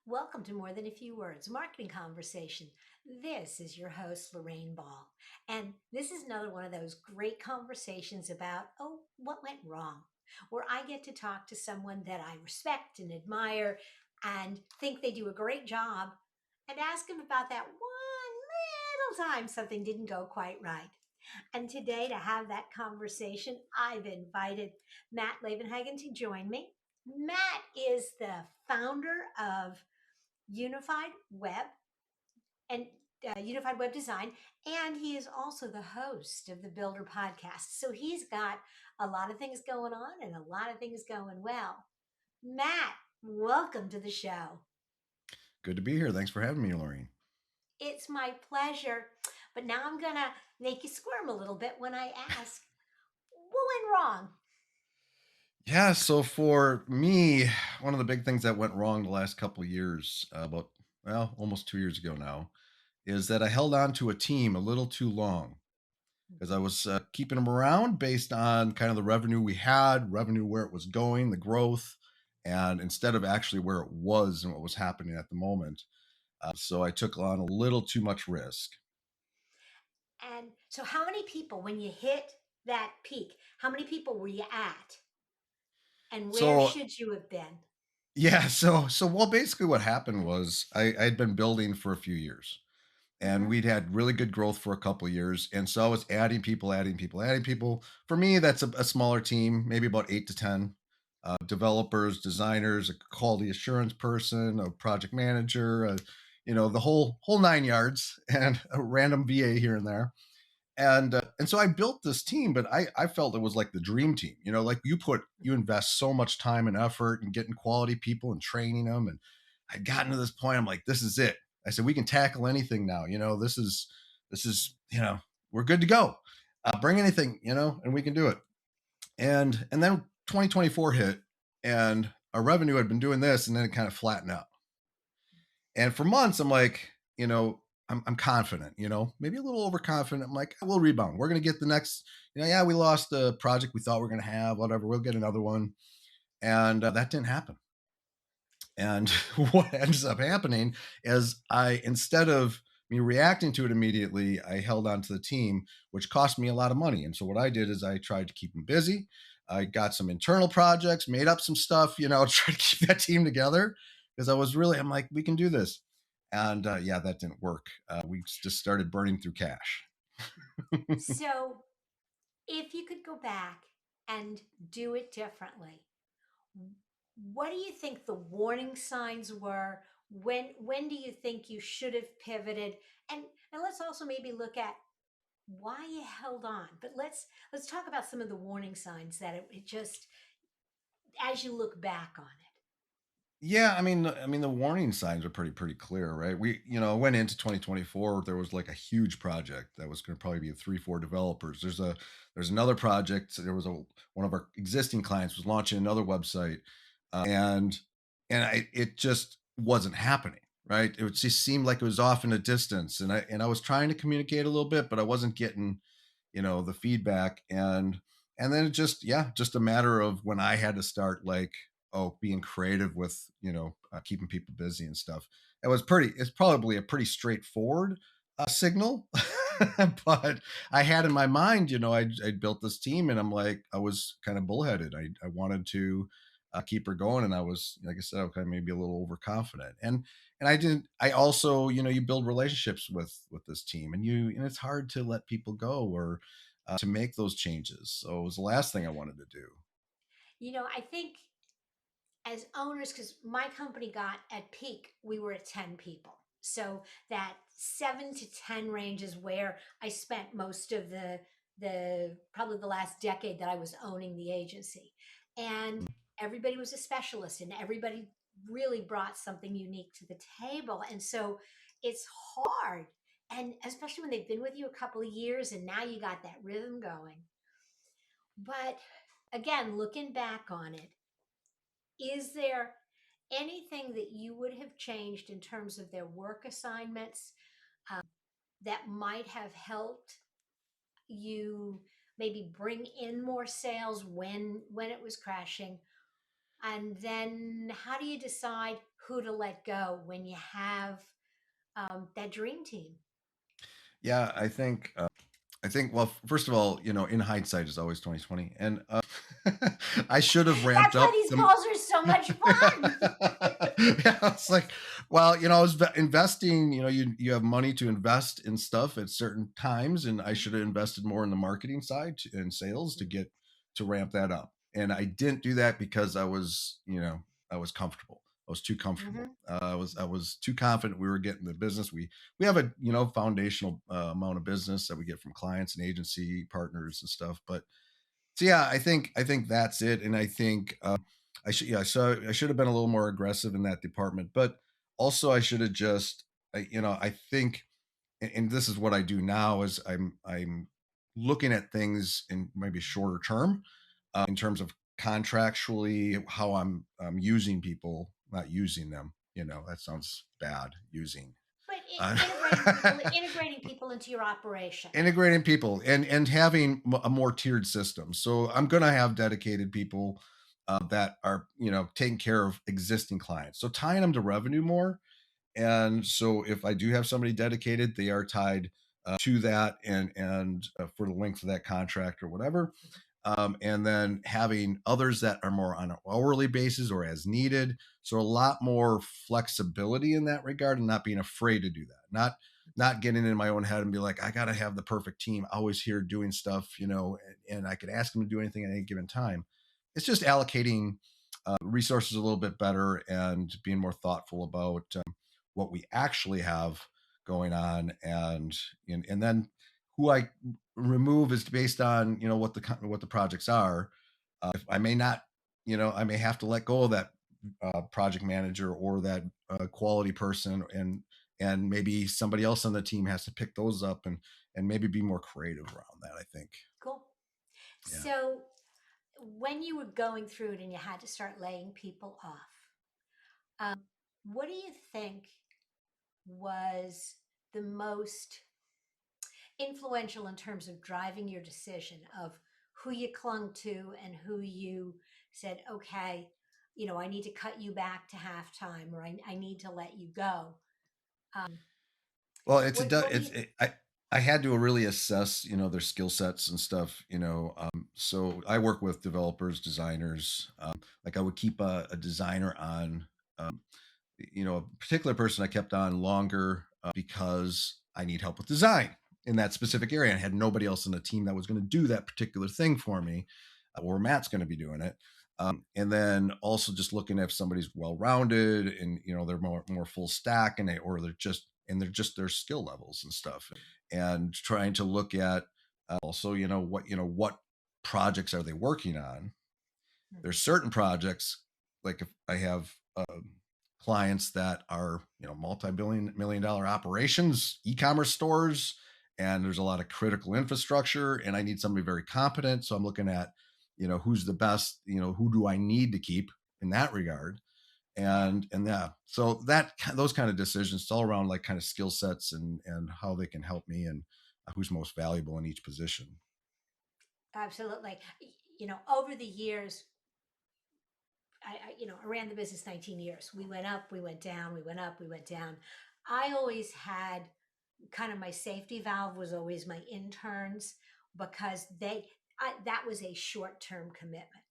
Welcome to More Than a Few Words Marketing Conversation. This is your host, Lorraine Ball. And this is another one of those great conversations about, what went wrong? Where I get to talk to someone that I respect and admire and think they do a great job and ask them about that one little time something didn't go quite right. And today, to have that conversation, I've invited Matt Levenhagen to join me. Matt is the founder of Unified Web and Unified Web Design, and he is also the host of the Builder podcast. So he's got a lot of things going on and a lot of things going well. Matt, welcome to the show. Good to be here. Thanks for having me, Lorraine. It's my pleasure. But now I'm going to make you squirm a little bit when I ask, what went wrong? Yeah, so for me, one of the big things that went wrong the last couple of years, almost 2 years ago now, is that I held on to a team a little too long because I was keeping them around based on kind of the revenue we had, revenue where it was going, the growth, and instead of actually where it was and what was happening at the moment. So I took on a little too much risk. And so, how many people, when you hit that peak, how many people were you at? And where So should you have been? yeah, basically what happened was I'd been building for a few years and Hmm. we'd had really good growth for a couple of years. And so I was adding people, adding people, adding people. For me, that's a smaller team, maybe about 8 to 10 developers, designers, a quality assurance person, a project manager, the whole 9 yards, and a random VA here and there. And so I built this team, but I felt it was like the dream team. Like you invest so much time and effort and getting quality people and training them. And I'd gotten to this point. I'm like, this is it. I said, we can tackle anything now. This is we're good to go. Bring anything, and we can do it. And then 2024 hit, and our revenue had been doing this, and then it kind of flattened out. And for months, I'm like, I'm confident, maybe a little overconfident. I'm like, we'll rebound. We're going to get the next, yeah, we lost a project we thought we are going to have, whatever. We'll get another one. And that didn't happen. And what ends up happening is instead of me reacting to it immediately, I held on to the team, which cost me a lot of money. And so what I did is I tried to keep them busy. I got some internal projects, made up some stuff, try to keep that team together because I'm like, we can do this. And yeah, that didn't work. We just started burning through cash. So, if you could go back and do it differently, what do you think the warning signs were? When do you think you should have pivoted? And let's also maybe look at why you held on. But let's talk about some of the warning signs that it just as you look back on it. Yeah, I mean, the warning signs are pretty clear, right? Went into 2024. There was like a huge project that was going to probably be 3, 4 developers. There's another project. There was one of our existing clients was launching another website, and it just wasn't happening, right? It just seemed like it was off in the distance, and I was trying to communicate a little bit, but I wasn't getting, the feedback, and then it just, yeah, just a matter of when I had to start, like, being creative with, keeping people busy and stuff. It's probably a pretty straightforward signal. But I had in my mind, I built this team, and I'm like, I was kind of bullheaded. I wanted to keep her going, and I was, like I said, okay, maybe a little overconfident. And I didn't. I also, you build relationships with this team, and it's hard to let people go or to make those changes. So it was the last thing I wanted to do. I think as owners, because my company got at peak, we were at 10 people. So that 7 to 10 range is where I spent most of the probably the last decade that I was owning the agency. And everybody was a specialist and everybody really brought something unique to the table. And so it's hard. And especially when they've been with you a couple of years and now you got that rhythm going. But again, looking back on it, is there anything that you would have changed in terms of their work assignments that might have helped you maybe bring in more sales when it was crashing? And then how do you decide who to let go when you have that dream team. Yeah, I think, well, first of all, in hindsight is always 2020. And I should have ramped That's why up these some. calls are so much fun. Yeah, it's like, well, I was investing, you have money to invest in stuff at certain times, and I should have invested more in the marketing side and sales to ramp that up. And I didn't do that because I was comfortable. I was too comfortable. Hmm. I was too confident we were getting the business. We have a foundational amount of business that we get from clients and agency partners and stuff. But so yeah, I think that's it, and I think I should have been a little more aggressive in that department, but also I should have just I think, and this is what I do now is I'm looking at things in maybe shorter term, in terms of contractually how I'm using people, not using them. That sounds bad. Using. But Uh, integrating people into your operation. integrating people and having a more tiered system. So I'm going to have dedicated people that are taking care of existing clients. So tying them to revenue more. And so if I do have somebody dedicated, they are tied to that and for the length of that contract or whatever. And then having others that are more on an hourly basis or as needed. So a lot more flexibility in that regard, and not being afraid to do that. Not getting in my own head and be like, I got to have the perfect team always here doing stuff, and I could ask them to do anything at any given time. It's just allocating resources a little bit better and being more thoughtful about what we actually have going on, and then who I remove is based on what the projects are. If I may not, I may have to let go of that project manager or that quality person, and maybe somebody else on the team has to pick those up and maybe be more creative around that. I think. Cool. Yeah. So when you were going through it and you had to start laying people off, what do you think was the most influential in terms of driving your decision of who you clung to and who you said, okay, I need to cut you back to halftime, or I need to let you go. Um, Well, what do you? I had to really assess, their skill sets and stuff, so I work with developers, designers. Like I would keep a designer on, um, a particular person I kept on longer because I need help with design in that specific area. I had nobody else in the team that was going to do that particular thing for me, or Matt's going to be doing it. And then also just looking at if somebody's well-rounded and they're more full stack, or they're just their skill levels and stuff, and trying to look at also what projects are they working on. There's certain projects, like if I have clients that are multi-billion million dollar operations, e-commerce stores, and there's a lot of critical infrastructure, and I need somebody very competent. So I'm looking at who's the best, who do I need to keep in that regard. Yeah, And yeah, so that those kind of decisions, it's all around like kind of skill sets and how they can help me, and who's most valuable in each position. absolutely. Over the years, I ran the business 19 years. We went up, we went down, we went up, we went down. I always had kind of my safety valve was always my interns, because that was a short-term commitment,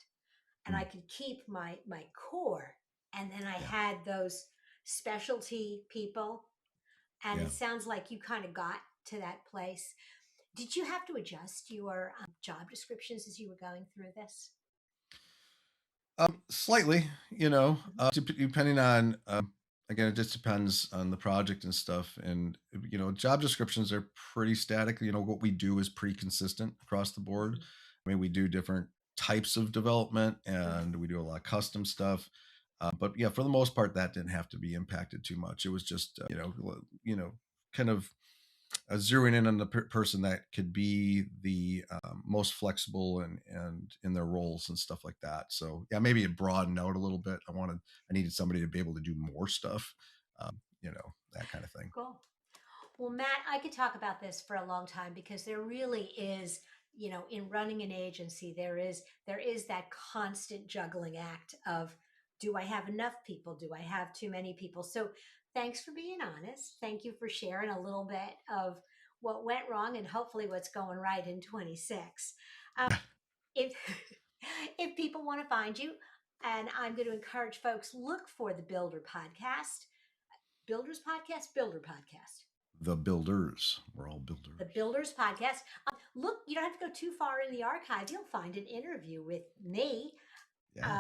and I Mm, could keep my core, and then I yeah, had those specialty people, and yeah. it sounds like you kind of got to that place. Did you have to adjust your job descriptions as you were going through this? Slightly, Mhm. depending on, again, it just depends on the project and stuff. And, job descriptions are pretty static. What we do is pretty consistent across the board. Mhm. I mean, we do different types of development Mhm. and we do a lot of custom stuff. But yeah, for the most part, that didn't have to be impacted too much. It was just, kind of zeroing in on the person that could be the most flexible and in their roles and stuff like that. So yeah, maybe it broadened out a little bit. I needed somebody to be able to do more stuff, that kind of thing. Cool. Well, Matt, I could talk about this for a long time, because there really is, in running an agency, there is that constant juggling act of Do I have enough people? Do I have too many people? So thanks for being honest. Thank you for sharing a little bit of what went wrong and hopefully what's going right in 26. If if people want to find you, and I'm going to encourage folks, look for the Builder Podcast. Builders Podcast, Builder Podcast. The builders. We're all builders. The Builders Podcast. Look, you don't have to go too far in the archive. You'll find an interview with me, Yeah.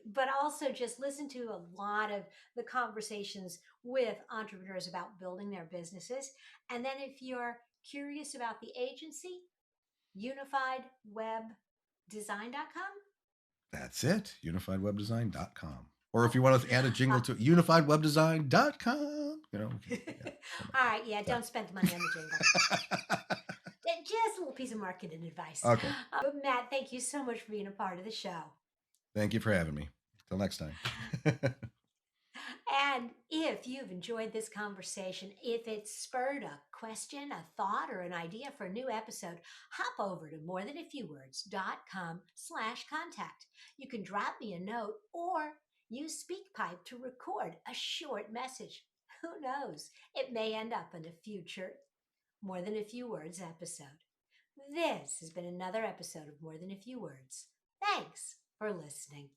but also just listen to a lot of the conversations with entrepreneurs about building their businesses. And then if you're curious about the agency, unifiedwebdesign.com. That's it. Unifiedwebdesign.com. Or if you want to add a Uh, jingle to it, unifiedwebdesign.com. all right, yeah, don't spend the money on the jingle. Just a little piece of marketing advice. Okay. But Matt, thank you so much for being a part of the show. Thank you for having me. Till next time. And if you've enjoyed this conversation, if it spurred a question, a thought, or an idea for a new episode, hop over to morethanafewwords.com/contact. You can drop me a note or use SpeakPipe to record a short message. Who knows? It may end up in a future More Than a Few Words episode. This has been another episode of More Than a Few Words. Thanks for listening.